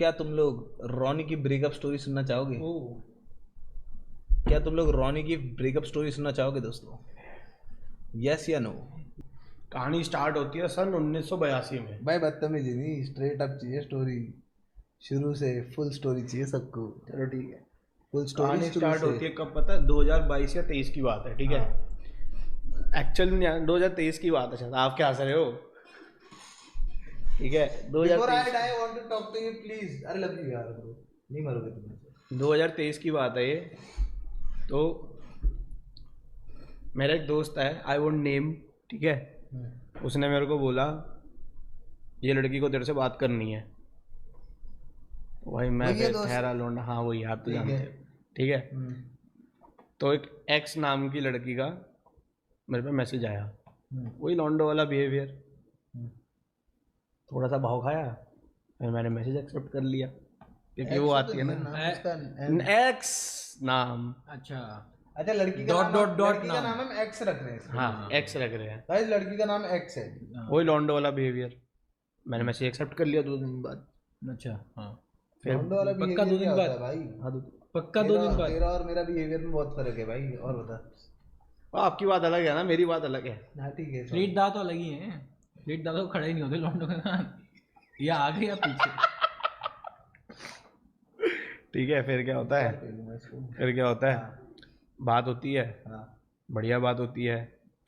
क्या तुम लोग रॉनी की ब्रेकअप स्टोरी सुनना चाहोगे? ओह, क्या तुम लोग रॉनी की ब्रेकअप स्टोरी सुनना चाहोगे दोस्तों? यस या नो? कहानी स्टार्ट होती है सन 1982 में। भाई बदतमीजी नहीं, स्ट्रेट अप चाहिए स्टोरी, शुरू से फुल स्टोरी चाहिए सबको। चलो ठीक है। फुल स्टोरी कहानी शुरू स्टार्ट से। होती है कब पता है? 2022 या 23 की बात है, ठीक है। एक्चुअल में 2023 की बात है शायद, आप क्या हंस रहे हो? ठीक है, Before I 2023 die, I want to talk to you, please. अरे लव यू यार bro. नहीं मरोगे तुम। 2023 की बात है ये। तो मेरा एक दोस्त है, आई वोंट नेम, ठीक है। उसने मेरे को बोला ये लड़की को तेरे से बात करनी है। भाई मैं वही है फिर दोस्त? ठहरा लौंडा, हाँ वही, आप तो ठीक जानते है। हो, ठीक है। तो एक एक्स नाम की लड़की का मेरे पे मैसेज आया, वही लौंडो वाला बिहेवियर। थोड़ा सा भाव खाया, फिर मैंने मैसेज एक्सेप्ट कर लिया क्योंकि वो आती है ना एक्स नाम। अच्छा अच्छा लड़की का डॉट नाम, डॉट डॉट लड़की का नाम हम एक्स रख रहे हैं इसमें। हाँ एक्स रख रहे हैं, गाइस लड़की का नाम एक्स है। वही लौंडो वाला बिहेवियर। मैंने मैसेज एक्सेप्ट कर लिया 2 दिन बाद। अच्छा हाँ फिर लौंडो वाला पक्का 2 behavior दिन क्या बाद? होता है भाई? हाँ पक्का 2 दिन बाद? तेरा और मेरा बिहेवियर में बहुत फर्क है भाई, और बता। आपकी बात अलग है ना, मेरी बात अलग है। हाँ ठीक है। फ्लीट दा तो अलग ही है। फ्लीट दा तो खड़े ही नहीं होते लौंडों के साथ, या आगे या पीछे। ठीक है, फिर क्या होता है? फिर क्या होता है? बात होती है, हाँ बढ़िया बात होती है,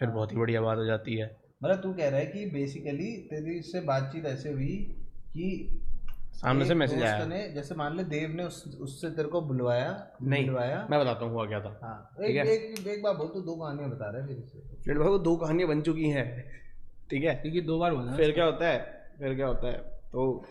फिर बहुत ही बढ़िया बात हो जाती है। मतलब तू कह रहा है कि बेसिकली तेरी इससे बातचीत ऐसे हुई कि सामने से एक मैसेज दोस्त आया। ने, जैसे मान ले देव ने उससे तेरे को बुलवाया। नहीं, बुलवाया। मैं बताता हूँ हुआ क्या था। हाँ ठीक है। एक बार बोल, तू 2 कहानियां बता रहा है फिर से। फिर भाई वो 2 कहानियां बन चुकी हैं, ठीक है। क्योंकि 2 बार बोला। फिर क्या होता है? फिर क्या होता है? तो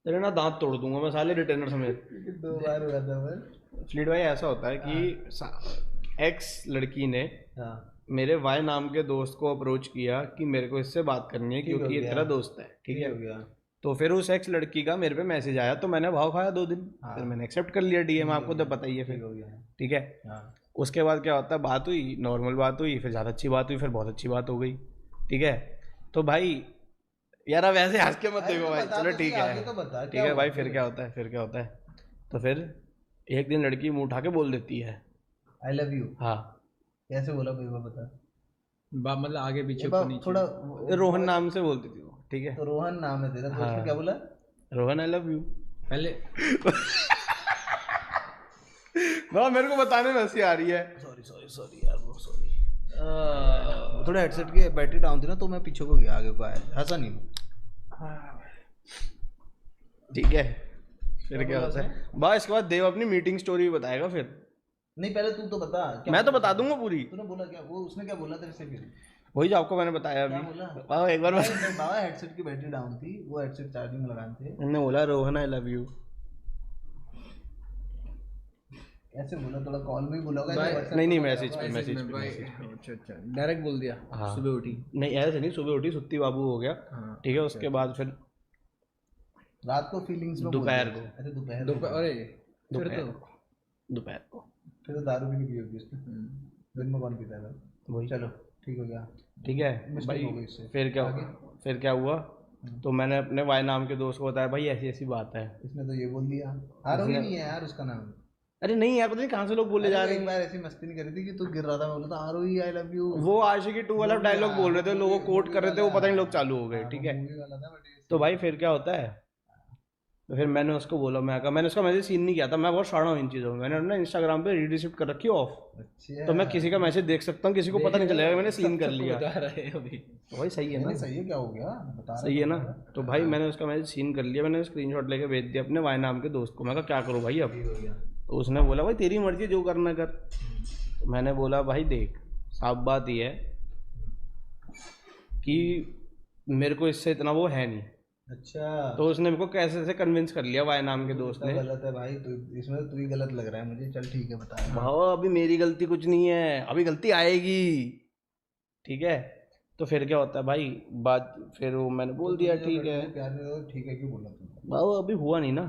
तेरे ना दांत तोड़ दूंगा मैं साले रिटेनर समेत। 2 बार हुआ था पर। फ्लीट भाई ऐसा होता है कि एक्स लड़की ने हाँ मेरे वाई नाम के दोस्त को अप्रोच किया कि मेरे को इससे बात करनी है ठीक हो क्योंकि ये गया। तेरा दोस्त है, ठीक है। हो गया। तो फिर उस एक्स लड़की का मेरे पे मैसेज आया, तो मैंने भाव खाया 2 दिन। फिर मैंने एक्सेप्ट कर लिया डीएम, आपको तो पता ही है। फिर हो गया। ठीक है। हाँ उसके बाद क्या होता है? बात हुई, नॉर्मल बात हुई, फिर ज़्यादा अच्छी बात हुई, फिर बहुत अच्छी बात हो गई, ठीक है। तो भाई यार अब ऐसे हंस के मत अरे देखो तो भाई, बता चलो तो ठीक सही, है, आगे तो बता, ठीक क्या है हुआ भाई। फिर? फिर क्या होता है? फिर क्या होता है? तो फिर एक दिन लड़की मुंह उठा के बोल देती है आई लव यू। हाँ। कैसे बोला कोई बार बता? मतलब आगे पीछे एक ऊपर बार नीचे। थोड़ा रोहन नाम से बोलती थी वो, ठीक है। तो रोहन नाम है तेरा, तो उसने हाँ। क्या बोला? Rohan I love you. पहले बाबा मेरे को बताने में हंसी आ रही है। सॉरी यार ब्रो, सॉरी। थोड़ा हेडसेट की बैटरी डाउन थी ना, तो मैं पीछे को गया, आगे को आया, हंसा नहीं मैं। ठीक है। फिर क्या होता है? बस इसके बाद देव अपनी मीटिंग स्टोरी बताएगा फिर। नहीं पहले तू तो बता क्या मैं तो बोला? बता दूंगा पूरी। तूने बोला क्या? वो उसने क्या बोला तेरे से फिर? वही जो आपको मैंने बताया क्या अभी। बोला? बाबा एक बार भाई, नहीं, बाबा हेडसेट की बैटरी डाउन थी, वो हेडसेट चार्जिंग में लगाए थे। मैंने बोला रोहन आई लव यू। ऐसे बोला, थोड़ा कॉल में ही बोला होगा, ऐसे भाई, WhatsApp नहीं पे मैसेज बोला पे, होगा। मैसेज पे, भाई मैसेज पे। अच्छा डायरेक्ट बोल दिया। हाँ। सुबह उठी। नहीं ऐसे नहीं, सुबह उठी सुत्ती बाबू हो गया, हाँ। ठीक है। उसके बाद फिर रात को फीलिंग्स में बोल दोपहर दिया। को। अच्छा दोपहर दोपहर, अरे फिर दोपहर तो को, दोपहर को। फिर तो दारू भी नहीं पी होगी उसने। दिन में कौन पीता था? वही, चलो ठीक हो गया। ठीक है Mistake भाई। हो गई इससे। फिर क्या आगे? फिर क्या हुआ? तो मैंने अपने वाई नाम के दोस्त को बताया भाई ऐसी ऐसी बात है। इसने तो ये बोल दिया, आरोही नहीं है यार उसका नाम। अरे नहीं यार, पता नहीं कहाँ से लोग बोले जा अरे रहे एक हैं। बार ऐसी मस्ती नहीं करी थी कि तू गिर रहा था, मैं बोला था आरोही आई लव यू। वो आशिकी 2 वाला डायलॉग बोल रहे थे, लोगों कोट कर रहे थे, वो पता नहीं लोग चालू हो गए, ठीक है। मूवी वाला था बट तो भाई फिर क्या होता है? तो फिर मैंने उसको बोला, मैंने उसका मैसेज सीन नहीं किया था, मैं बहुत शाणा हूँ इन चीज़ों में। मैंने अपना इंस्टाग्राम पे रीडिसिप्ट कर रखी है ऑफ, अच्छा तो मैं किसी का मैसेज देख सकता हूँ, किसी को पता नहीं चलेगा मैंने सीन कर लिया। बता रहे हैं अभी। तो भाई सही है ना? नहीं सही है, क्या हो गया बता रहा सही है ना? तो भाई मैंने उसका मैसेज सीन कर लिया, मैंने स्क्रीनशॉट लेके भेज दिया अपने वाई नाम के दोस्त को। मैं कहा क्या करूँ भाई अब? हो गया। तो उसने बोला भाई तेरी मर्जी जो करना कर। तो मैंने बोला भाई देख, साफ बात ये है कि मेरे को इससे इतना वो है नहीं। अच्छा तो उसने मेरे को कैसे से कन्विंस कर लिया वाई नाम के दोस्त ने। गलत है भाई, तो इसमें तू ही गलत लग रहा है मुझे। चल ठीक है बता। भाव अभी मेरी गलती कुछ नहीं है, अभी गलती आएगी, ठीक है। तो फिर क्या होता है भाई? बात फिर वो मैंने बोल दिया ठीक है। प्यार में तो ठीक है क्यों बोला तूने? भाव अभी हुआ नहीं ना,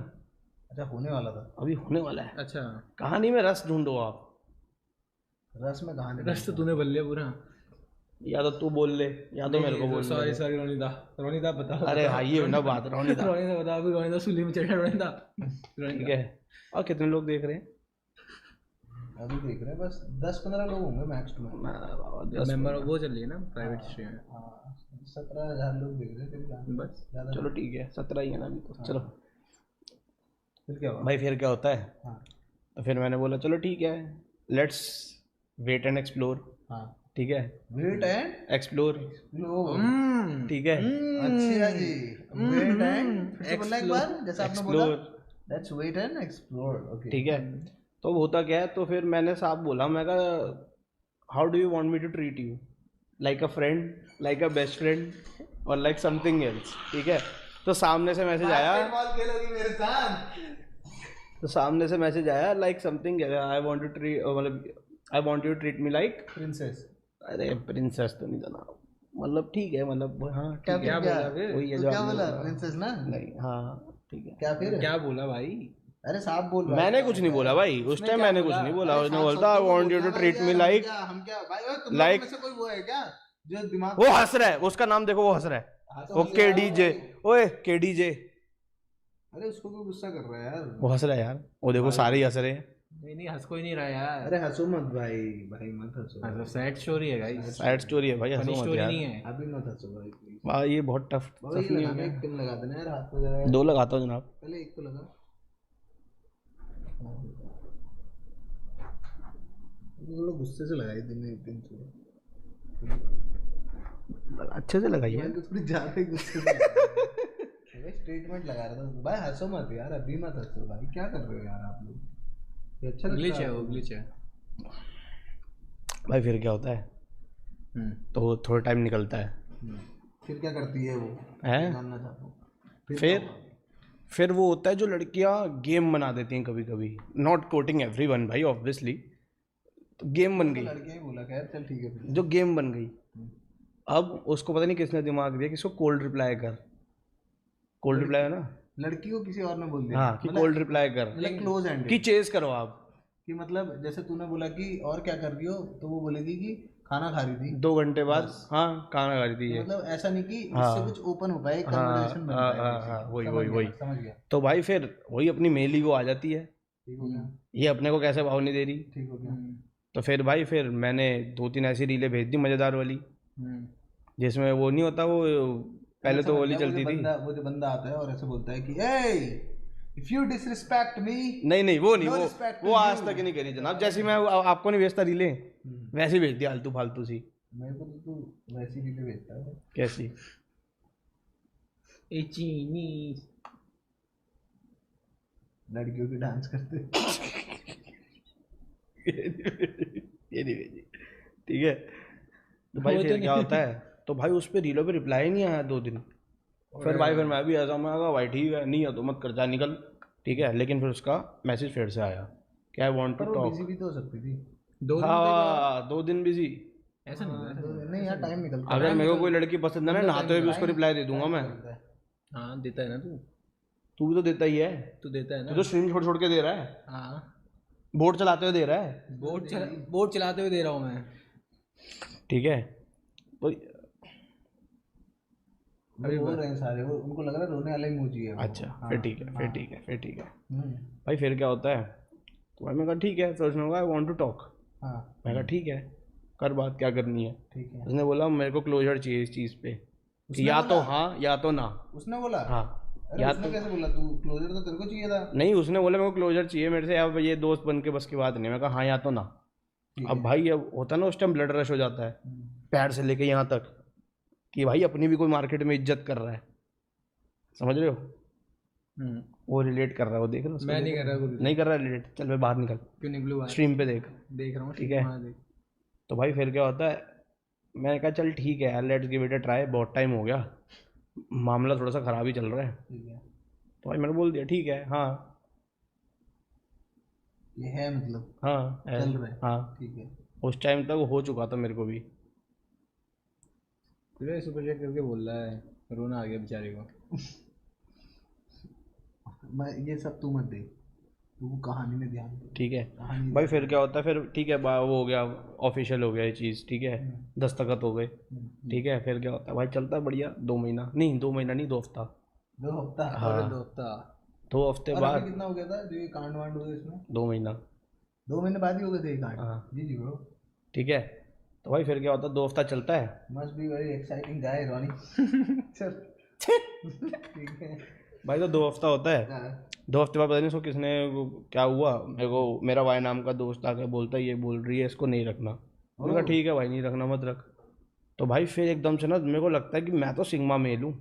अच्छा होने वाला था। अभी होने वाला है। अच्छा कहानी में रस ढूंढो आप। रस में कहानी रस तो तूने बल लिया पूरा। या तो तू बोल ले या तो मेरे को बोल सॉरी ले। सॉरी रोनिता, रोनिता बताओ। अरे हाँ ये ना बात रोनिता, रोनिता बताओ, अभी रोनिता सुली में चढ़ रहा है, रोनिता ठीक रोनिता। है। और कितने लोग देख रहे हैं? अभी देख रहे हैं बस 10-15 लोग होंगे मैक्स टू मैक्स। मेंबर वो चल रही है ना प्राइवेट स्ट्रीम में। हाँ 17,000 लोग देख रहे थे फिर बस ज़्यादा। चलो ठीक है, 17 ही है ना अभी तो। चलो फिर क्या हुआ? भाई फिर क्या होता है, हाँ तो फिर मैंने बोला चलो ठीक है, लेट्स वेट एंड एक्सप्लोर। हाँ ठीक है, वेट एंड एक्सप्लोर, लो। ठीक है, अच्छा जी, वेट एंड फिर से बोलना एक बार जैसा आपने बोला। Explore, let's wait and explore. Okay ठीक है। तो होता क्या है, तो फिर मैंने साफ बोला, मैं कहा how do you want me to treat you, like a friend, like a best friend, और लाइक समथिंग एल्स। ठीक है, तो सामने से मैसेज आया, बास्केटबॉल खेलोगी मेरे साथ? तो सामने से मैसेज आया like something, I want to treat, मतलब I want you to treat me like. Princess अरे प्रिंसेस तो नहीं था, मतलब ठीक है, मतलब हाँ क्या ठीक है, क्या बोला फिर? वही है तू जो क्या आपने बोला? बोला। प्रिंसेस ना? नहीं हाँ ठीक है, क्या फिर? क्या बोला भाई? अरे साहब बोल भाई। मैंने कुछ नहीं बोला भाई, उस टाइम मैंने कुछ नहीं बोला, उसने बोलता I want you to treat me like, हम क्या भाई, ओए, तुम like- लोग में से कोई वो है क्या जो दिमाग वो हंस रहा है, उसका नाम देखो वो हंस रहा है, हाँ, तो वो हंस रहा है केडीजे, भाई। ओए केडीजे, अरे उसको क्यों गुस्सा कर रहा है यार? वो हंस रहा है यार, वो देखो सारे ही हंस रहे हैं। नहीं नहीं, हंस कोई नहीं रहा यार। अरे हंसो मत भाई, भाई मत हंसो। मतलब सैड स्टोरी है गाइस, सैड स्टोरी है भाई, फनी हंसो मत स्टोरी यार। नहीं है। अभी मत हंसो भाई प्लीज। वाह ये बहुत टफ बाबा ये नहीं हो लगाना, गया? एक पिन लगा देना यार हाथ में जरा। 2 लगाता हूँ जनाब। पहले एक तो लगा। वो लोग गुस्से से लगाई दिन में एक दिन से। अच्छे से लगाइए। मैं तो थोड़ी ज्यादा ही गुस्से से भाई स्टेटमेंट लगा रहा था भाई। हंसो मत यार, अभी मत हंसो भाई, क्या कर रहे हो यार आप लोग? ये अच्छा ग्लिच लगता है, वो आपको? ग्लिच है। भाई फिर क्या होता है, तो थोड़ा टाइम निकलता है, फिर क्या करती है वो? हैं? जानना चाहता हूँ। फिर वो होता है जो लड़कियां गेम बना देती हैं कभी कभी, नॉट कोटिंग एवरीवन भाई ऑब्वियसली, तो गेम बन गई, लड़के ही बोला, खैर चल ठीक है फिर। जो गेम बन गई। अब उसको पता नहीं किसने दिमाग दिया कि इसको कोल्ड रिप्लाई कर, कोल्ड रिप्लाई है ना, लड़की को किसी और ने बोल दिया हाँ कि कोल्ड रिप्लाई कर, मतलब क्लोज एंड कि चेज करो आप। कि मतलब जैसे तूने बोला कि और क्या कर रही हो, तो वो बोलेगी कि खाना खा रही थी। 2 घंटे बाद हाँ खाना खा रही थी ये। मतलब ऐसा नहीं कि हाँ। इससे कुछ ओपन हो पाए, हाँ, कन्वर्सेशन बन हाँ, पाए। हाँ, हाँ, वही, समझ वही, गया, वही। समझ गया। तो भाई फिर वही अपनी मेल ईगो आ जाती है, ठीक हो गया, ये अपने को कैसे भाव नहीं दे रही। ठीक हो गया। तो फिर भाई फिर मैंने 2-3 ऐसी रीलें भेज दी मज़ेदार वाली, जिसमें वो नहीं होता, वो पहले तो वाली चलती थी। वो जो बंदा आता है और ऐसे बोलता है कि ए इफ यू डिसरिस्पेक्ट मी। नहीं वो नहीं, No respect वो to आज you. तक ही नहीं करी जनाब, जैसी मैं आपको नहीं भेजता रीलें, वैसे ही भेज दिया आलतू फालतू सी। मेरे को तो तू वैसी रीलें भेजता है कैसी? ए चीनी लड़कियों की डांस करते। ये नहीं भेजी, ठीक है। तो भाई वो तो फिर नहीं। क्या होता है, तो भाई उस पर रीलों पे रिप्लाई नहीं आया 2 दिन। फिर भाई फिर मैं भी ऐसा, मैं कहा भाई ठीक है, नहीं है तो मत कर, जा निकल, ठीक है। लेकिन फिर उसका मैसेज फिर से आया कि आई वांट टू पर वो टॉक। बिजी भी तो हो सकती थी। 2 दिन हाँ 2 दिन बिजी। ऐसा नहीं होता, ऐसा नहीं होता। नहीं यार टाइम निकलता अगर मेरे को कोई लड़की पसंद है ना, नहाते हुए भी उसको रिप्लाई दे दूंगा मैं। है। हाँ देता है ना तू, तू भी तो देता ही है, तू देता है तू ना। तो स्ट्रीम छोड़ छोड़ के दे रहा है, हाँ बोर्ड चलाते हुए दे रहा है, बोर्ड चलाते हुए दे रहा हूँ मैं। ठीक है। तो अभी बोल रहे हैं सारे, वो उनको लग रहा है रोने वाला इमोजी है वो। अच्छा फिर ठीक है, फिर ठीक है, फिर ठीक है। हम्म, भाई फिर क्या होता है, तो भाई मैं कहा ठीक है, फिर उसने कहा आई वांट टू टॉक। हाँ मैं कहा ठीक है, कर बात, क्या करनी है। ठीक है। उसने बोला मेरे को क्लोजर चाहिए इस चीज़ पे, कि या तो हाँ या तो ना। उसने बोला? हाँ अरे या उसने तो कैसे बोला? तू क्लोजर तो तेरे को चाहिए था। नहीं, उसने बोला मेरे को क्लोजर चाहिए मेरे से, अब ये दोस्त बन के बस की बात नहीं। मैं कहा हाँ या तो ना। ठीक अब भाई अब होता है ना उस टाइम ब्लड रश हो जाता है, पैर से लेके यहाँ तक, कि भाई अपनी भी कोई मार्केट में इज्जत कर रहा है, समझ रहे हो। वो रिलेट कर रहा है, वो देख रहे हो उसको? मैं नहीं कर रहा कुछ। नहीं कर रहा रिलेट, चल भाई बाहर निकल, क्यों निकलू बाहर? स्ट्रीम पे देख। देख रहा हूँ, ठीक है। हाँ, देख। तो भाई फिर क्या होता है, मैंने कहा चल ठीक है यार, let's give it a try, बहुत टाइम हो गया, मामला थोड़ा सा ख़राब ही चल रहा है। ठीक है, तो भाई मैंने बोल दिया ठीक है, हाँ ये है मतलब हाँ है, चल रहा है। हाँ। ठीक है। उस टाइम तक हो चुका था मेरे को भी। तुझे सुपर चैट करके बोल रहा है, रोना आ गया बेचारे को। मैं ये सब तू मत दे, तू कहानी में ध्यान दे। ठीक है कहानी भाई। फिर क्या होता है, फिर ठीक है वो हो गया, ऑफिशियल हो गया ये चीज़, ठीक है, दस्तखत हो गए, ठीक है। फिर क्या होता है भाई, चलता है बढ़िया 2 महीना, नहीं 2 महीना नहीं, 2 हफ्ता, 2 हफ्ता। हाँ। अरे दोस्ता 2 हफ्ते और बाद अभी कितना हो गया था जो ये कांड वांड हुए इसमें? 2 महीना, 2 महीने बाद ही हो गए थे ये कांड। हाँ। जी जी ब्रो। ठीक है। तो भाई फिर क्या होता है, 2 हफ्ता चलता है। Must be very exciting guy Ronnie. चल ठीक है। भाई तो 2 हफ्ता होता है, हाँ। 2 हफ्ते बाद पता नहीं उसको किसने क्या हुआ, मेरे को मेरा वाई नाम का दोस्त आके बोलता है ये बोल रही है इसको नहीं रखना। मैंने कहा ठीक है भाई नहीं रखना मत रख। तो भाई फिर एकदम से ना मेरे को लगता है कि मैं तो सिग्मा मेल हूँ।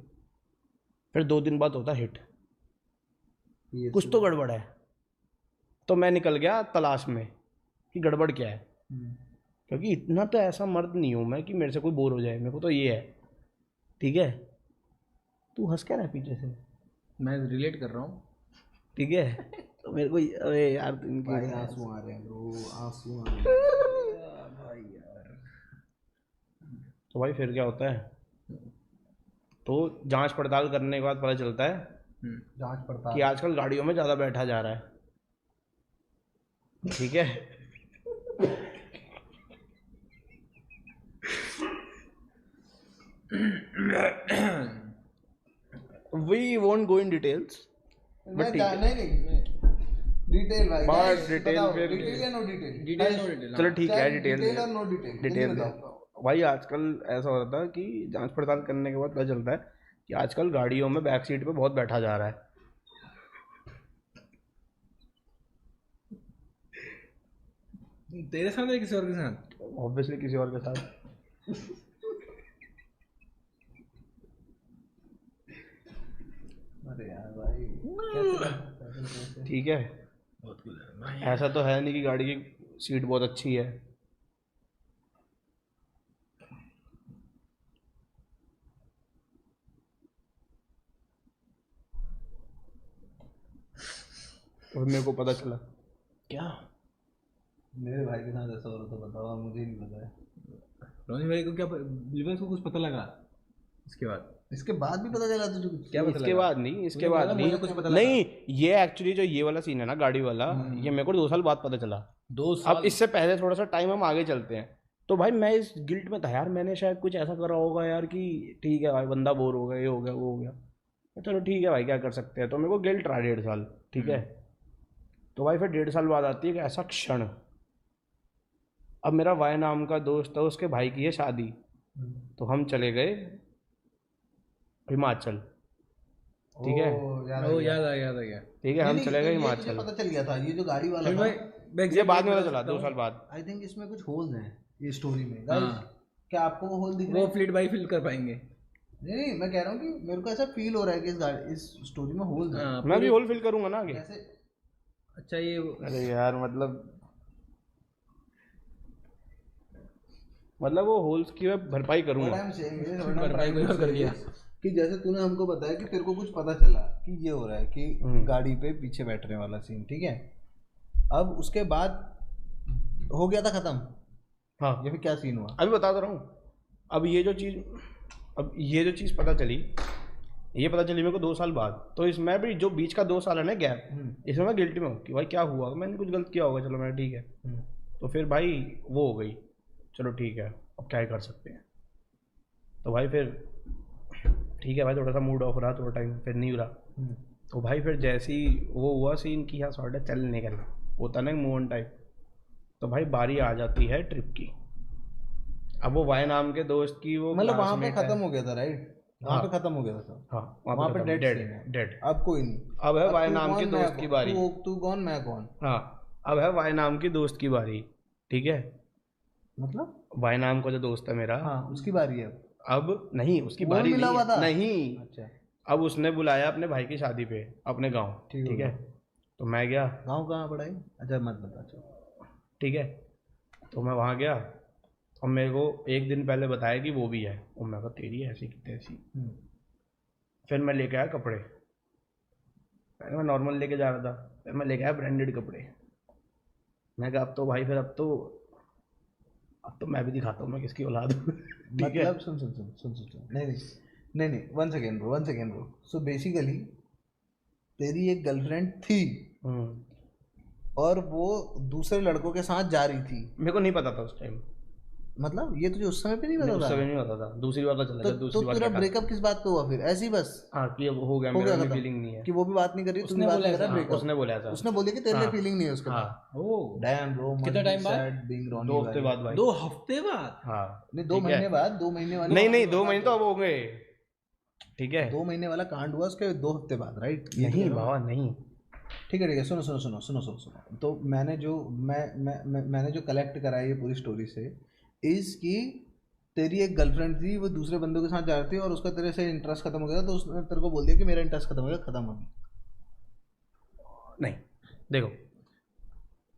फिर 2 दिन बाद होता हिट, ये कुछ तो गड़बड़ है। तो मैं निकल गया तलाश में कि गड़बड़ क्या है, क्योंकि इतना तो ऐसा मर्द नहीं हूँ मैं कि मेरे से कोई बोर हो जाए। मेरे को तो ये है, ठीक है। तू हंस क्या रहा है पीछे से, मैं रिलेट कर रहा हूँ। ठीक है। तो मेरे को अरे यार इनकी भाई आंसू आ रहे हैं ब्रो, आंसू आ रहे हैं भाई यार। तो भाई फिर क्या होता है, तो जांच पड़ताल करने के बाद पता चलता है जांच कि पड़ताल। आजकल गाड़ियों में ज़्यादा बैठा जा रहा है, ठीक है। We won't go in details, मैं नहीं डिटेल भाई। बस guys, डिटेल बताओ, फिर डिटेल या no detail? Detail no detail. चलो ठीक है चाहे डिटेल डिटेल और नो डिटेल, डिटेल जल्दी दे। बताओ। भाई आजकल ऐसा हो रहा था कि जांच पड़ताल करने के बाद पता चलता है कि आजकल गाड़ियों में बैक सीट पे बहुत बैठा जा रहा है। तेरे साथ या किसी और के साथ? ऑब्वियसली किसी और के साथ। अरे यार भाई कैसे? ठीक है, बहुत कुछ है भाई। ऐसा तो है नहीं कि गाड़ी की सीट बहुत अच्छी है। और मेरे को पता चला क्या? मेरे भाई के साथ ऐसा हो रहा था, बताओ, मुझे नहीं पता है। रोनी भाई को क्या बिल्कुल को कुछ पता लगा इसके बाद? इसके बाद भी पता चला तुझे कुछ? क्या पता इसके लगा? बाद नहीं, इसके मुझे बाद लगा नहीं, मुझे कुछ पता लगा। नहीं ये एक्चुअली जो ये वाला सीन है ना गाड़ी वाला, ये मेरे को 2 साल बाद पता चला। 2 अब साल? इससे पहले थोड़ा सा टाइम हम आगे चलते हैं। तो भाई मैं इस गिल्ट में था यार, मैंने शायद कुछ ऐसा करा होगा यार कि ठीक है भाई बंदा बोर हो गया, ये हो गया वो हो गया, तो चलो ठीक है भाई क्या कर सकते हैं। तो मेरे को गिल्ट रहा 1.5 साल, ठीक है। तो भाई फिर 1.5 साल बाद आती है कि ऐसा क्षण, अब मेरा वाई नाम का दोस्त है, उसके भाई की है शादी, तो हम चले गए हिमाचल, ठीक है। ओ याद आ गया। ठीक है हम चले गए तुझे हिमाचल। पता चल गया था ये जो गाड़ी वाला फिर था। भाई ये बाद में पता चला 2 साल बाद। आई थिंक इसमें कुछ होल्स हैं ये स्टोरी में। हाँ। गाइस क्या आपको वो होल दिख रहे वो हैं? फ्लिट बाई फिल कर पाएंगे। नहीं मैं कह रहा हूँ कि मेरे को ऐसा फील हो रहा है कि इस स्टोरी में होल्स हैं। हाँ, मैं भी होल फिल करूंगा ना आगे। कैसे? अच्छा ये अरे यार मतलब वो होल्स की मैं भरपाई What करूंगा। I'm saying is, what I'm भरपाई trying कोई to और कर say दिया। is कि जैसे तूने हमको बताया कि तेरे को कुछ पता चला कि ये हो रहा है कि गाड़ी पे पीछे बैठने वाला सीन, ठीक है। अब उसके बाद हो गया था खत्म, हाँ या फिर क्या सीन हुआ? अभी बता तो रहा हूँ। अब ये जो चीज़ पता चली, ये पता चली मेरे को 2 साल बाद। तो इसमें भी जो बीच का 2 साल है ना गैप, इसमें मैं गिल्टी में हूँ कि भाई क्या हुआ, मैंने कुछ गलत किया होगा, चलो मैं ठीक है। तो फिर भाई वो हो गई, चलो ठीक है अब क्या ही कर सकते हैं। तो भाई फिर ठीक है भाई थोड़ा सा मूड ऑफ रहा थोड़ा टाइम, फिर नहीं रहा। तो भाई फिर जैसे ही वो हुआ सीन कि हाँ सॉर्ट है चल निकलना, होता ना मूव ऑन टाइप। तो भाई बारी आ जाती है ट्रिप की। अब वो वाई नाम के दोस्त की वो मतलब वहां पे classmate है। खत्म हो गया था, राइट? वहां पे खत्म हो गया था सब। हाँ वहां पे डेड डेड। अब कोई नहीं। अब है वाई तू नाम कौन, के मैं दोस्त की कौन? बारी। तू कौन मैं कौन? हाँ अब है वाई नाम की दोस्त की बारी, ठीक है। मतलब वाई नाम का जो दोस्त है मेरा, हाँ उसकी बारी है अब। अब नहीं उसकी वो बारी मिला नहीं हुआ था? नहीं। अच्छा अब उसने बुलाया अपने भाई की शादी पे अपने गांव, ठीक ठीक है। है। तो मैं गया, गाँव कहाँ पड़ा है? अच्छा मत बता चलो। ठीक है। तो मैं वहाँ गया और मेरे को 1 दिन पहले बताया कि वो भी है, और मैं कहा तेरी ऐसी की तैसी। फिर मैं लेके आया कपड़े, पहले मैं नॉर्मल लेके जा रहा था, फिर मैं लेके आया ब्रांडेड कपड़े। मैं कहा अब तो भाई फिर अब तो मैं भी दिखाता हूँ मैं किसकी औलाद हूँ। ठीक है। मतलब सुन नहीं one second bro. So basically तेरी एक गर्लफ्रेंड थी, और वो दूसरे लड़कों के साथ जा रही थी। मेरे को नहीं पता था उस टाइम, मतलब ये तुझे उस समय पे नहीं नहीं, पता उस था? समय नहीं पता था, दूसरी बार पता चला तो जब दूसरी बार तेरा देखा। ब्रेकअप किस बात पे हुआ फिर? ऐसे ही बस हाँ कि अब हो गया, हो मेरा गया में खत्म? फीलिंग नहीं है। कि वो भी बात नहीं कर रही, तू भी उसने बात बोला नहीं कर रहा, ऐसा? ब्रेकअप उसने बोला था। उसने बोली कि तेरे लिए हाँ। फीलिंग नहीं है उसके बाद। हाँ, ओ डैम ब्रो, कितना time बाद? बीइंग 2 हफ्ते बाद भाई। 2 हफ्ते बाद? हाँ नहीं 2 ठीक है। महीने बाद, 2 महीने वाले नहीं नहीं 2 महीने तो अब हो गए, ठीक है। 2 महीने वाला कांड हुआ उसके 2 हफ्ते बाद, राइट? नहीं बाबा नहीं, ठीक है सुनो सुनो सुनो सुनो सुनो सुनो। तो मैंने जो मैंने जो कलेक्ट करा है ये पूरी स्टोरी से इज कि तेरी एक गर्लफ्रेंड थी, वो दूसरे बंदों के साथ जा रही थी और उसका तेरे से इंटरेस्ट खत्म हो गया, तो उसने तेरे को बोल दिया कि मेरा इंटरेस्ट खत्म हो गया, खत्म हो गया। नहीं देखो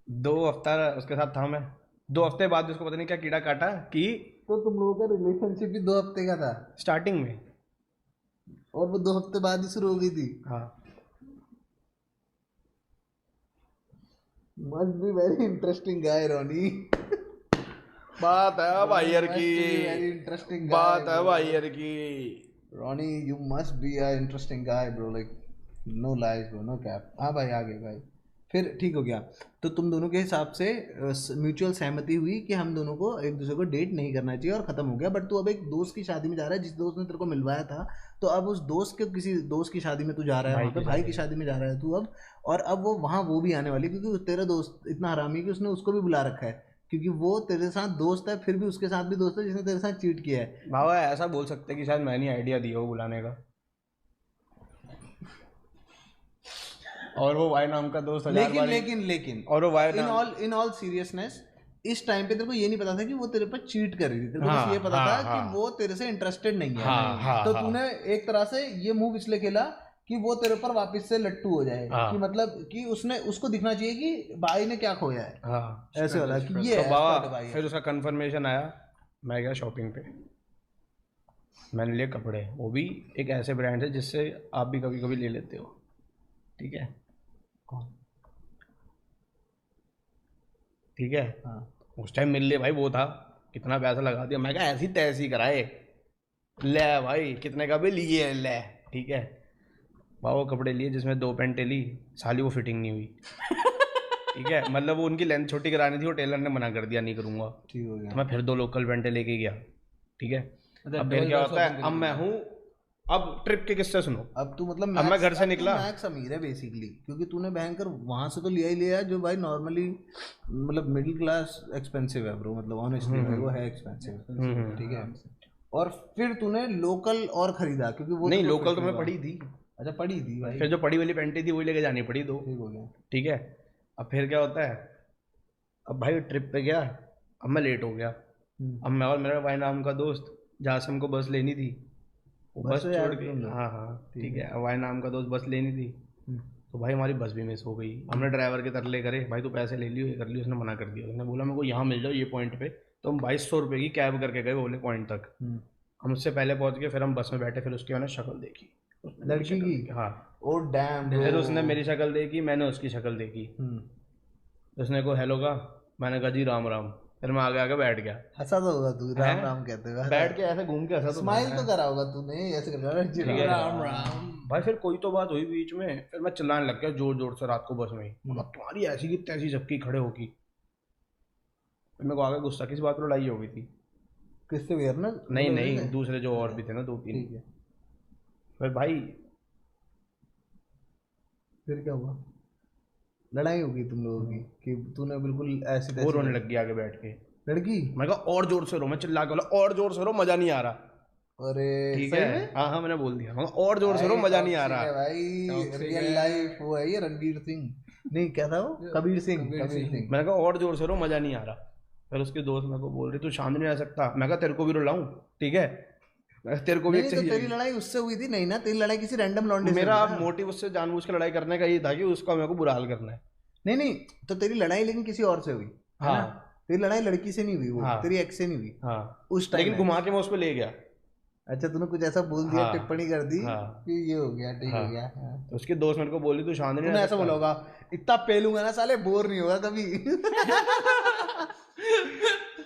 2 हफ्ता उसके साथ था मैं, 2 हफ्ते बाद उसको पता नहीं क्या कीड़ा काटा कि तो तुम लोगों का रिलेशनशिप भी 2 हफ्ते का था स्टार्टिंग में, और वो 2 हफ्ते बाद ही शुरू हो गई थी। हाँ must be very interesting guy Ronnie. बात है भाई यार की, वेरी इंटरेस्टिंग बात है भाई यार की। Ronnie you must be a interesting guy bro, like no lies bro, no cap. हाँ भाई आगे भाई फिर ठीक हो गया। तो तुम दोनों के हिसाब से म्यूचुअल सहमति हुई कि हम दोनों को एक दूसरे को डेट नहीं करना चाहिए और खत्म हो गया। बट तू अब एक दोस्त की शादी में जा रहा है, जिस दोस्त ने तेरे को मिलवाया था, तो अब उस दोस्त के किसी दोस्त की शादी में तू जा रहा है, वहाँ पे भाई की शादी में जा रहा है तू अब, और अब वो वहाँ वो भी आने वाली, क्योंकि तेरा दोस्त इतना हरामी कि उसने उसको भी बुला रखा है, क्योंकि वो तेरे साथ दोस्त है, फिर भी उसके साथ भी दोस्त है जिसने तेरे साथ चीट किया है। बाबा ऐसा बोल सकते हैं कि शायद मैंने आइडिया दिया वो बुलाने का, और वो वाई नाम का दोस्त लेकिन और वो वाई इन ऑल सीरियसनेस इस टाइम पे तेरे को ये नहीं पता था कि वो तेरे पर चीट कर रही थी, तेरे को बस ये पता था कि वो तेरे से इंटरेस्टेड नहीं है। तो तूने एक तरह से ये मूव इसलिए खेला कि वो तेरे पर वापस से लट्टू हो जाए, कि मतलब कि उसको दिखना चाहिए कि भाई ने क्या खोया है, ऐसे वाला कि ये तो बाबा फिर उसका कंफर्मेशन आया, मैं गया शॉपिंग पे, मैंने लिए कपड़े, वो भी एक ऐसे ब्रांड है जिससे आप भी कभी कभी ले लेते हो, ठीक है? ठीक है उस टाइम मिल ले भाई, वो था कितना पैसा लगा दिया, मैं कहा ऐसी तैसी कराए, ले भाई कितने का भी लिए ले, ठीक है? वो कपड़े लिए जिसमें 2 पैंटें ली, साली वो फिटिंग नहीं हुई। ठीक है, मतलब वो उनकी लेंथ छोटी करानी थी, वो टेलर ने मना कर दिया नहीं करूँगा, ठीक हो गया। तो मैं फिर 2 लोकल पैंटें लेके गया, ठीक है? अब फिर क्या होता है, अब मैं हूँ, अब ट्रिप के किस्से सुनो। अब तू मतलब अब मैं घर से निकला, मैक्स अमीर है बेसिकली, क्योंकि तूने भयंकर वहां से तो लिया ही लिया है जो भाई नॉर्मली मतलब मिडिल क्लास एक्सपेंसिव है ब्रो, मतलब ऑनेस्टली वो है एक्सपेंसिव, ठीक है? और फिर तूने लोकल और खरीदा, क्योंकि वो नहीं लोकल तो मैं पड़ी थी, अच्छा पड़ी थी भाई, फिर जो पड़ी वाली पैंटी थी वही लेके जानी पड़ी 2, ठीक हो गया, ठीक है? अब फिर क्या होता है, अब भाई ट्रिप पे गया, अब मैं लेट हो गया, अब मैं और मेरा भाई नाम का दोस्त, जहाँ से हमको बस लेनी थी, वो बस छोड़ के, हाँ ठीक है, वाई नाम का दोस्त बस लेनी थी, तो भाई हमारी बस भी मिस हो गई। हमने ड्राइवर के तरले करे, भाई तू पैसे ले लियो, ये कर लियो, उसने मना कर दिया, उसने बोला मेरे को यहाँ मिल जाओ ये पॉइंट पे, तो हम 2200 रुपये की कैब करके गए बोले पॉइंट तक, हम उससे पहले पहुँच गए, फिर हम बस में बैठे, फिर उसकी मैंने शक्ल देखी लड़की की, हाँ ओ डैम, फिर उसने मेरी शक्ल देखी, मैंने उसकी शक्ल देखी, उसने को हेलो कहा, मैंने कहा जी राम राम, फिर मैं आगे बैठ गया। हंसा तो होगा तू, राम राम कहते हुए बैठ के ऐसे घूम के हंसा, तो स्माइल तो करा होगा तूने, ऐसे कर रहा है राम राम भाई। फिर कोई तो बात हुई बीच में, फिर मैं चिल्लाने लग गया जोर जोर से रात को बस में ही, तुम्हारी ऐसी की तैसी झपकी खड़े होगी, फिर मेरे को आगे गुस्सा, किस बात पर लड़ाई हो गई थी, किससे भी ना? नहीं दूसरे जो और भी थे ना 2-3, फिर भाई फिर क्या हुआ, लड़ाई होगी तुम लोगों की कि तूने बिल्कुल ऐसी वो रोने लग गया आगे बैठ के, लड़की? मैं कहा और जोर से रो, मैं चिल्ला के बोला और जोर से रो, मजा नहीं आ रहा, अरे ठीक है? हाँ मैंने बोल दिया, मैं और जोर से रो, मजा नहीं आ रहा भाई, रियल लाइफ वो है ये, रणवीर सिंह नहीं क्या था वो, कबीर सिंह। मैंने कहा और जोर से रो, मजा नहीं आ रहा, फिर उसके दोस्त मेरे को बोल रही तू शांत नहीं रह सकता, मैं कहा तेरे को भी रुलाऊं, ठीक है? तेरे को भी तो तेरी लड़ाई उससे हुई थी नहीं ना, तेरी लड़ाई किसी रैंडम लौंडे से? मेरा मोटिव उससे जानबूझ के लड़ाई करने का ये था कि उसका मेरे को बुरा हाल करना है। नहीं तो तेरी लड़ाई लेकिन किसी और से हुई, हाँ? तेरी लड़ाई लड़की से नहीं हुई, वो तेरी एक्स से नहीं हुई, हाँ उस टाइम, लेकिन घुमा के मैं उस पे ले गया। अच्छा तूने कुछ ऐसा बोल दिया, टिप्पणी कर दी कि ये हो गया, ठीक हो गया। तो उसके दोस्त मेरे को बोली तू शांत नहीं, ऐसा बोला होगा, इतना पेलूंगा ना साले बोर नहीं होगा कभी।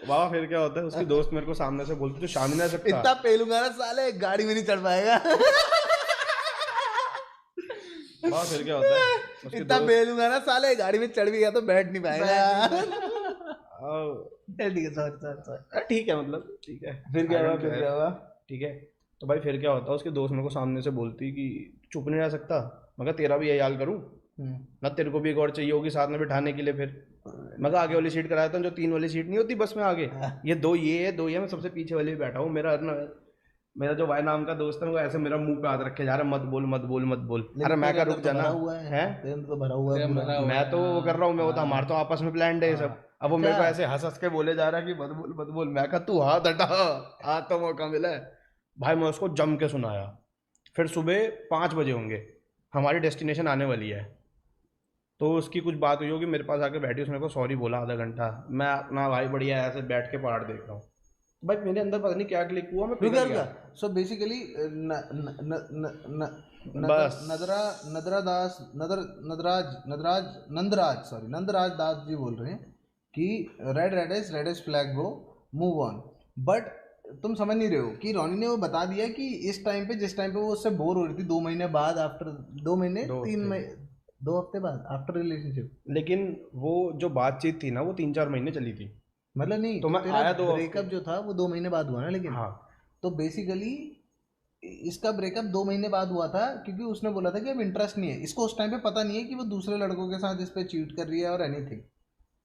बाबा फिर क्या होता है, उसकी दोस्त मेरे को सामने से बोलती तू शांत नहीं रह सकता, इतना पेलूंगा ना साले गाड़ी में नहीं चढ़ पाएगा। वाह फिर क्या होता है उसके इतना दोस्त बेलूंगा ना साले, गाड़ी में चढ़ भी गया तो बैठ नहीं पाएगा। चल ठीक है सॉरी ठीक है मतलब ठीक है फिर क्या I हुआ, don't फिर care. क्या हुआ? ठीक है तो भाई फिर क्या होता उसके दोस्त मेरे को सामने से बोलती कि चुप नहीं रह सकता, मैं कहा तेरा भी यही हाल करूं ना, तेरे को भी एक और चाहिए होगी साथ में बिठाने के लिए। फिर मैं कहा आगे वाली सीट कराया था, जो 3 वाली सीट नहीं होती बस में आगे, ये दो ये है, मैं सबसे पीछे वाले में बैठा हूँ। मेरा जो वाई नाम का दोस्त है वो ऐसे मेरा मुंह पे हाथ रखे जा रहा है, मत बोल मत बोल मत बोल। अरे मैं क्या रुक जाना है, तेरे अंदर तो भरा हुआ है पूरा। मैं तो वो कर रहा हूँ, मैं वो तो हमारा तो आपस में प्लान है ये सब। अब वो मेरे को ऐसे हंस हंस के बोले जा रहा है कि मत बोल। मैं कहा तू हाथ हटा, हाथ तो मौका मिला है भाई। मैं उसको जम के सुनाया। फिर सुबह 5 बजे होंगे, हमारी डेस्टिनेशन आने वाली है, तो उसकी कुछ बात हुई होगी, मेरे पास आके बैठी, उसने को सॉरी बोला आधा घंटा। मैं अपना भाई बढ़िया ऐसे बैठ के पहाड़ देख रहा हूँ। भाई मेरे अंदर पता नहीं क्या क्लिक हुआ, मैं पिघल गया। सो बेसिकली बस नंदराज दास जी बोल रहे हैं कि red is flag bro, move on. But तुम समझ नहीं रहे हो कि रोनी ने वो बता दिया कि इस टाइम पे, जिस टाइम पे वो उससे बोर हो रही थी 2 महीने बाद, आफ्टर 2 महीने 2 हफ्ते बाद आफ्टर रिलेशनशिप, लेकिन वो जो बातचीत थी ना वो 3-4 महीने चली थी। मतलब नहीं तो मैं तेरा आया 2 ब्रेकअप जो था वो 2 महीने बाद हुआ ना, लेकिन हाँ तो बेसिकली इसका ब्रेकअप 2 महीने बाद हुआ था, क्योंकि उसने बोला था कि अब इंटरेस्ट नहीं है। इसको उस टाइम पे पता नहीं है कि वो दूसरे लड़कों के साथ इस पे चीट कर रही है और एनीथिंग,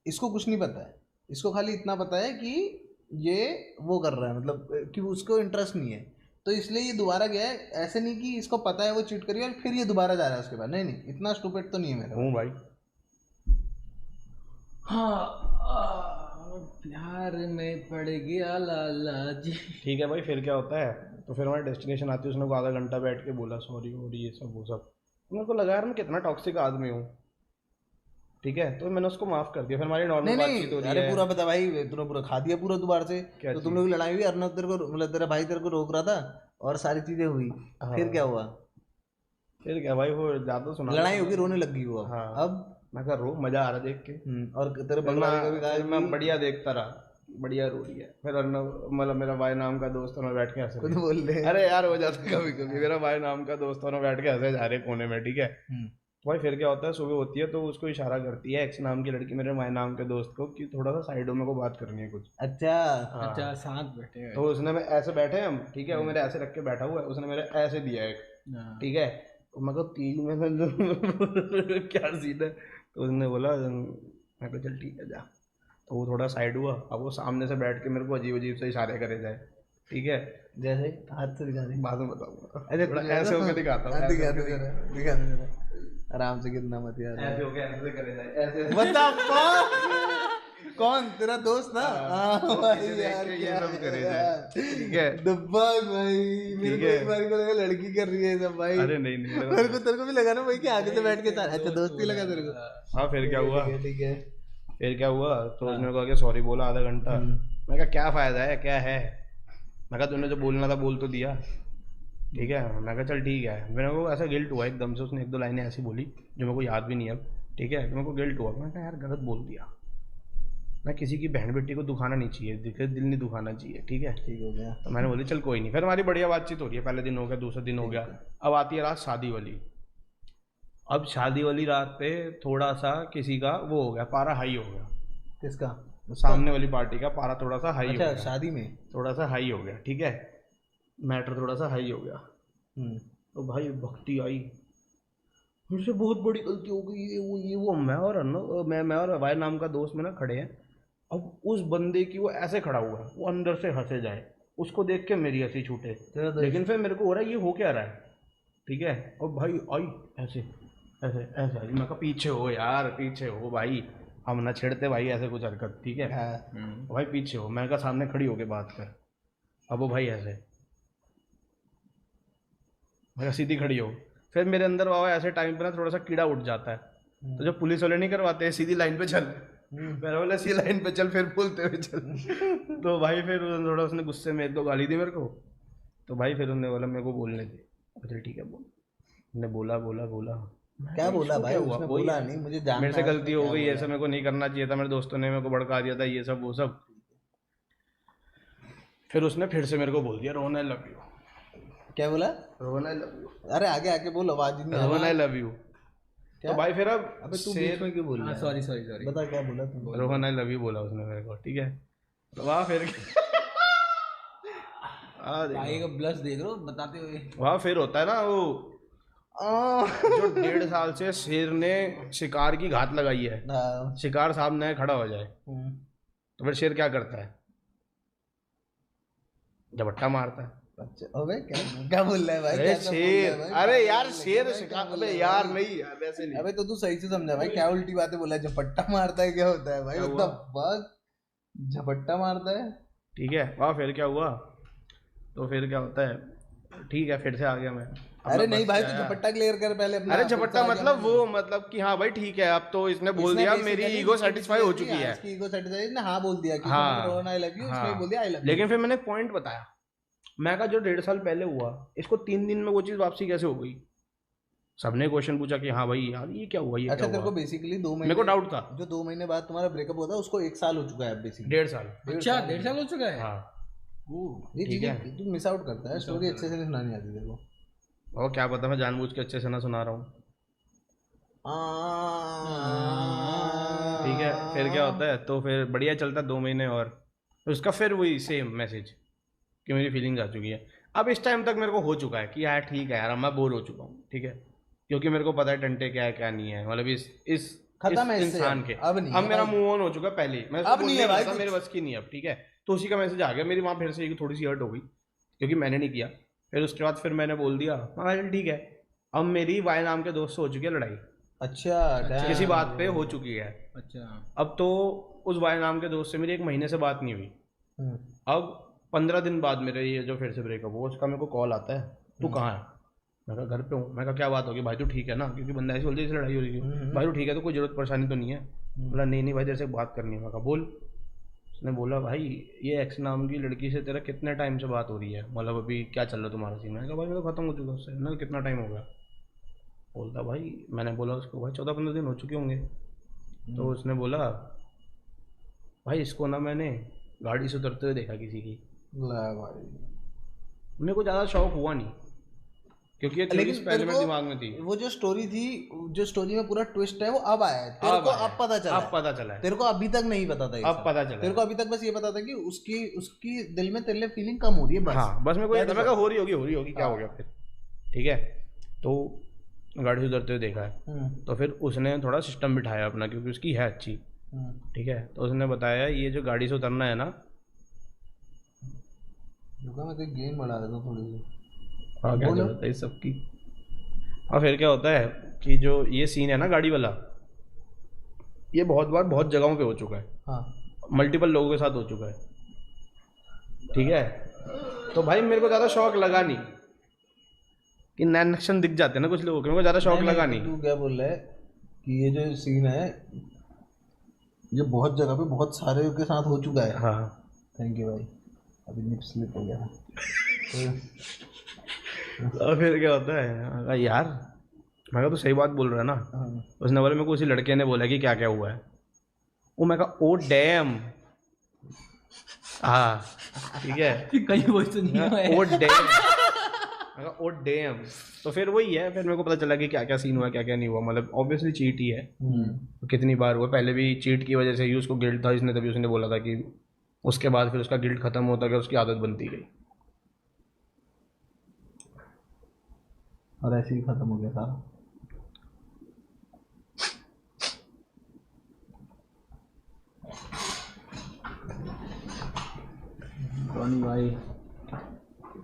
इसको कुछ नहीं पता है। इसको खाली इतना पता है कि ये वो कर रहा है, मतलब कि उसको इंटरेस्ट नहीं है, तो इसलिए ये दोबारा गया है। ऐसे नहीं कि इसको पता है वो चीट करी और फिर ये दोबारा जा रहा है उसके बाद, नहीं नहीं, इतना स्टूपिड तो नहीं है मेरा। हूँ भाई। प्यार में पड़ गया लाला जी। ठीक है भाई फिर क्या होता है, तो फिर हमारी डेस्टिनेशन आती है, उसने को आधा घंटा बैठ के बोला सॉरी और ये सब वो सब। मेरे को लगा यार मैं कितना टॉक्सिक आदमी हूँ। ठीक है तो मैंने उसको माफ कर दिया। फिर हमारी नॉर्मल नहीं बातचीत हो नहीं, रही अरे है। पूरा बता भाई, तूने पूरा खा दिया पूरा दोबारा से। क्या तो चीज़? तुम लोग की लड़ाई हुई, अर्नब तेरे को, मतलब तेरा भाई तेरे को रोक रहा था और सारी चीजें हुई, फिर क्या हुआ? फिर क्या भाई वो ज़्यादा सुना लड़ाई होगी, रोने लग गई वो। हाँ। अब मैं कहा रो, मज़ा आ रहा देख के। और तेरे फिर बगल का भी फिर मैं बढ़िया देखता रहा, बढ़िया रो रही है। फिर अर्नब मतलब मेरा भाई नाम का दोस्त और मैं बैठ के हंस खुद रहे। बोल ले। अरे यार हो जाता है कभी कभी। मेरा भाई नाम का दोस्त और मैं बैठ के हंसे जा रहे कोने में। ठीक है तो भाई फिर क्या होता है, सुबह होती है तो उसको इशारा करती है एक्स नाम की लड़की मेरे माय नाम के दोस्त को कि थोड़ा सा साइड में को बात करनी है कुछ। अच्छा, हाँ। अच्छा साथ बैठे हैं। तो उसने मैं ऐसे बैठे हम, ठीक है, वो मेरे ऐसे रख के बैठा हुआ है, उसने मेरे ऐसे दिया एक, हाँ। ठीक है, तो मैं कहा तीन में क्या सीन है। तो उसने बोला, मैं कहा चल ठीक है जा। तो वो थोड़ा साइड हुआ, अब वो सामने से बैठ के मेरे को अजीब अजीब से इशारे करे जाए। ठीक है जैसे हाथ से दिखा दे। बाद में बताऊंगा। अरे थोड़ा ऐसे होके दिखाता हूँ, हाँ, ऐसे दिखा होके दे जरा, दिखा दे जरा, आराम से, कितना मत यार। ऐसे होके ऐसे करे जाए, ऐसे What the fuck? कौन तेरा दोस्त ना? हाँ भाई इसे देख यार, के ये क्या सब करे है जाए। यार? ठीक है The fuck भाई, मेरे ठीक को है। एक बार को लगा लड़की कर रही है ये सब भाई। अरे नहीं नहीं मेरे को तेरे को भी लगा ना भाई कि आगे से बैठ के साथ, अच्छा दोस्ती लगा तेरे को। हाँ फिर क्या हुआ, ठीक है, ठीक है। फिर क्या हुआ, तो उसने कहा कि सॉरी बोला आधा घंटा। मैं कहा क्या फायदा है, क्या है। मैं कहा तूने जो बोलना था बोल तो दिया। ठीक है, मैं कहा चल ठीक है। मेरे को ऐसा गिल्ट हुआ एकदम से, उसने 1-2 लाइनें ऐसी बोली जो मेरे को याद भी नहीं है अब। ठीक है, मेरे को गिल्ट हुआ, मैं कहा यार गलत बोल दिया। मैं किसी की बहन बेटी को दुखाना नहीं चाहिए, दिल नहीं दुखाना चाहिए। ठीक है, ठीक हो गया। तो मैंने बोली चल कोई नहीं। फिर हमारी बढ़िया बातचीत हो रही है, पहले दिन हो गया, दूसरे दिन हो गया, अब आती है रात शादी वाली। अब शादी वाली रात पे थोड़ा सा किसी का वो हो गया, पारा हाई हो गया। किसका? सामने वाली पार्टी का पारा थोड़ा सा हाई हो अच्छा, गया, शादी में। थोड़ा सा हाई हो गया। ठीक है, मैटर थोड़ा सा हाई हो गया। तो भाई भक्ति आई, मुझसे बहुत बड़ी गलती हो गई, ये वो मैं और भाई नाम का दोस्त में ना खड़े हैं। अब उस बंदे की वो ऐसे खड़ा हुआ है, वो अंदर से हंसे जाए, उसको देख के मेरी हंसी छूटे, लेकिन फिर मेरे को हो रहा है ये हो क्या रहा है। ठीक है, और भाई आई ऐसे ऐसे ऐसे आई। मैं कहा पीछे हो यार, पीछे हो भाई, हम ना छेड़ते भाई ऐसे कुछ हरकत। ठीक है, भाई पीछे हो। मैं कहा सामने खड़ी होके बात कर। अब वो भाई ऐसे, मैं सीधी खड़ी हो। फिर मेरे अंदर बाबा ऐसे टाइम पे ना थोड़ा सा कीड़ा उठ जाता है, तो जो पुलिस वाले नहीं करवाते सीधी लाइन पे चल, मैंने बोला सीधी लाइन पे चल, फिर बोलते हुए चल। तो भाई फिर थोड़ा उसने गुस्से में 1-2 गाली दी मेरे को। तो भाई फिर उन्होंने बोला मेरे को बोलने दे। अच्छा ठीक है बोल। मैंने बोला बोला बोला क्या बोला भाई? क्या हुआ? उसने वही बोला नहीं, मुझे जानना मेरे से है गलती हो उसने गई, क्या ऐसा मेरे को नहीं करना चाहिए था, मेरे दोस्तों ने मेरे को भड़का दिया था, ये सब वो सब। फिर उसने फिर से मेरे को बोल दिया रोहन आई लव यू। क्या बोला? रोहन आई लव यू, अरे आगे आके बोल, आवाज ही नहीं आ रोहन आई लव यू। तो भाई फिर अब अबे तू बीच में क्यों बोल रहा हाँ है? सॉरी सॉरी सॉरी बता क्या बोला तू? रोहन आई लव यू बोला उसने मेरे को, ठीक है। तो वहाँ फिर भाई का ब्लश देख लो बताते हुए। वहाँ फिर होता है ना वो जो 1.5 साल से शेर ने शिकार की घात लगाई है, हाँ। शिकार सामने खड़ा हो जाए हम्म। तो फिर शेर क्या करता है? झपट्टा मारता है। अच्छा अबे क्या बोल रहा है भाई? अरे क्या सब बोल रहा शेर, है भाई? अरे क्या यार बोल रहा है शेर भाई? शिकार, क्या बोल अबे रहा है यार भाई? नहीं यार वैसे नहीं। अबे तो तू सही से समझा भाई, क्या उल्टी बातें बोला है? झपट्टा मारता है क्या होता है भाई? क्या व्हाट द फक? झपट्टा मारता है? ठीक है, वहाँ फिर क्या हुआ? तो फिर क्या होता है, ठीक है फिर से आ गया मैं। अब अरे मैं नहीं बस भाई, से तू आया। झपट्टा क्लियर कर पहले अपना। अरे फिर से झपट्टा आ गया मतलब मैं। वो मतलब कि हाँ भाई ठीक है, अब तो इसने बोल इसने दिया, basically मेरी ईगो इसकी सेटिस्फाई हो basically चुकी है। इसकी ईगो सेटिस्फाई ने हाँ बोल दिया कि हाँ, रोहन आई लव यू, इसने बोल दिया आई लव यू। लेकिन फिर मैंने एक पॉइंट बताया, मैं कहा जो 1.5 साल पहले हुआ इसको 3 दिन में वो चीज़ वापसी कैसे हो गई? सबने क्वेश्चन पूछा कि हाँ भाई यार ये क्या हुआ, ये अच्छा क्या तेरे को हुआ? बेसिकली 2 मेरे को महीने, डाउट था। जो 2 महीने बाद तुम्हारा ब्रेकअप हुआ था उसको 1 साल हो चुका है बेसिकली। 1.5 साल। अच्छा 1.5 साल हो चुका है। हाँ, ये ठीक है। चीजें तू मिस आउट करता है, स्टोरी अच्छे से नहीं सुनानी आती तेरे को। और क्या पता मैं जानबूझ के अच्छे से ना सुना रहा हूँ। ठीक है, फिर क्या होता है, तो फिर बढ़िया चलता है 2 महीने और उसका फिर वही सेम मैसेज कि मेरी फीलिंग्स आ चुकी है। अब इस टाइम तक मेरे को हो चुका है कि यार ठीक है यार, अब मैं बोर हो चुका हूँ, ठीक है, क्योंकि मेरे को पता है टंटे क्या है क्या नहीं है, मतलब इस खत्म है इससे, इंसान के। अब नहीं अब है मेरा भाई। मूव ऑन हो चुका है पहले ही, मैं अब नहीं है भाई कुछ। मेरे बस की नहीं है अब, ठीक है। तो उसी का मैसेज आ गया, मेरी वहाँ फिर से एक थोड़ी सी हर्ट हो गई क्योंकि मैंने नहीं किया। फिर उसके बाद फिर मैंने बोल दिया हाँ चल ठीक है। अब मेरी वाई नाम के दोस्त से हो चुकी है लड़ाई, अच्छा damn किसी बात पे bro। हो चुकी है। अच्छा अब तो उस वाई नाम के दोस्त से मेरी 1 महीने से बात नहीं हुई। हम्म। अब 15 दिन बाद मेरे ये जो फिर से ब्रेकअप हुआ उसका मेरे को कॉल आता है, तू कहाँ है? मैं कहा घर पे हूँ। मैं कहा क्या बात होगी भाई, तू ठीक है ना? क्योंकि बंदा ऐसे बोलते लड़ाई हो रही है। भाई तू ठीक है तो कोई जरूरत परेशानी तो नहीं है? बोला नहीं भाई तेरे से बात करनी है। मैं कहा बोल। उसने बोला भाई ये एक्स नाम की लड़की से तेरा कितने टाइम से बात हो रही है, मतलब अभी क्या चल रहा है तुम्हारा सीन? मैंने कहा भाई मैं तो खत्म हो चुका उससे। ना कितना टाइम हो गया? बोलता भाई, मैंने बोला उसको भाई 14-15 दिन हो चुके होंगे। तो उसने बोला भाई इसको ना मैंने गाड़ी से उतरते हुए देखा किसी की। ला भाई। मेरे को ज़्यादा शौक हुआ नहीं क्योंकि ये लेकिन थ्योरीज पहले तेरे मेरे को दिमाग में थी। वो जो स्टोरी थी, जो स्टोरी में पूरा ट्विस्ट है वो अब आया है तेरे को, आया। अब पता चला अब है। पता चला है, तेरे को अभी तक नहीं पता था ये अब सब। पता चला तेरे है। को अभी तक बस ये पता था कि उसकी उसकी दिल में तेरे लिए फीलिंग कम हो रही है बस। हाँ बस मेरे को ये That था, is मैं कहा all। हो रही होगी क्या हो गया फिर, ठीक है। तो गाड़ी से उतरते हुए देखा है, तो फिर उसने थोड़ा सिस्टम बिठाया अपना क्योंकि उसकी है अच्छी, ठीक है। तो उसने बताया ये जो गाड़ी से उतरना है ना, रुका मैं तो गेम बढ़ा देता हूँ थोड़ी सी। हाँ क्या बोलो। जरूरत है इस सब की। और फिर क्या होता है कि जो ये सीन है ना गाड़ी वाला, ये बहुत बार बहुत जगहों पे हो चुका है, हाँ मल्टीपल लोगों के साथ हो चुका है, ठीक है। तो भाई मेरे को ज़्यादा शौक लगा नहीं कि नैन एक्शन दिख जाते हैं ना कुछ लोगों के, मेरे को ज़्यादा शौक लगा नहीं। तू क्या बोल रहा है कि ये जो सीन है ये बहुत जगह पे बहुत सारे के साथ हो चुका है। हाँ थैंक यू भाई, अभी निप स्लिप हो गया। और फिर क्या होता है, मैं कहा, यार मैं कहा तो सही बात बोल रहा है ना। हाँ। उसने बोला मेरे को उसी लड़के ने बोला कि क्या क्या हुआ है। वो मैं कहा ओ डैम, हाँ ठीक है, कहीं वो तो नहीं है। ओ डैम, मैं कहा ओ डैम। तो फिर वही है, फिर मेरे को पता चला कि क्या क्या सीन हुआ क्या क्या नहीं हुआ। मतलब ऑब्वियसली चीट ही है, कितनी बार हुआ, पहले भी चीट की वजह से ही उसको गिल्ट था, इसने तभी उसने बोला था कि उसके बाद फिर उसका गिल्ट खत्म होता गया, उसकी आदत बनती गई। और ऐसे ही खत्म हो गया सारा। रोनी भाई,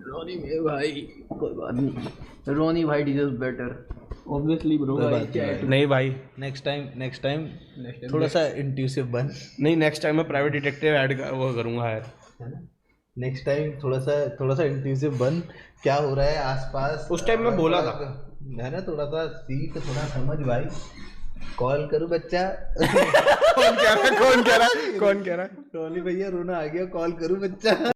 रोनी मेरे भाई, कोई बात नहीं, रोनी भाई डिजर्व बेटर ऑब्वियसली ब्रो। नहीं भाई, नेक्स्ट टाइम थोड़ा सा इंट्यूसिव बन। नहीं नेक्स्ट टाइम मैं प्राइवेट डिटेक्टिव ऐड वो करूँगा यार। नेक्स्ट टाइम थोड़ा सा इंट्यूसिव बन, क्या हो रहा है आसपास। उस टाइम मैं बोला था है ना, थोड़ा सा सीख, थोड़ा समझ भाई। कॉल करूँ बच्चा? कौन कह रहा है? रोनी भैया रोना आ गया, कॉल करूँ बच्चा?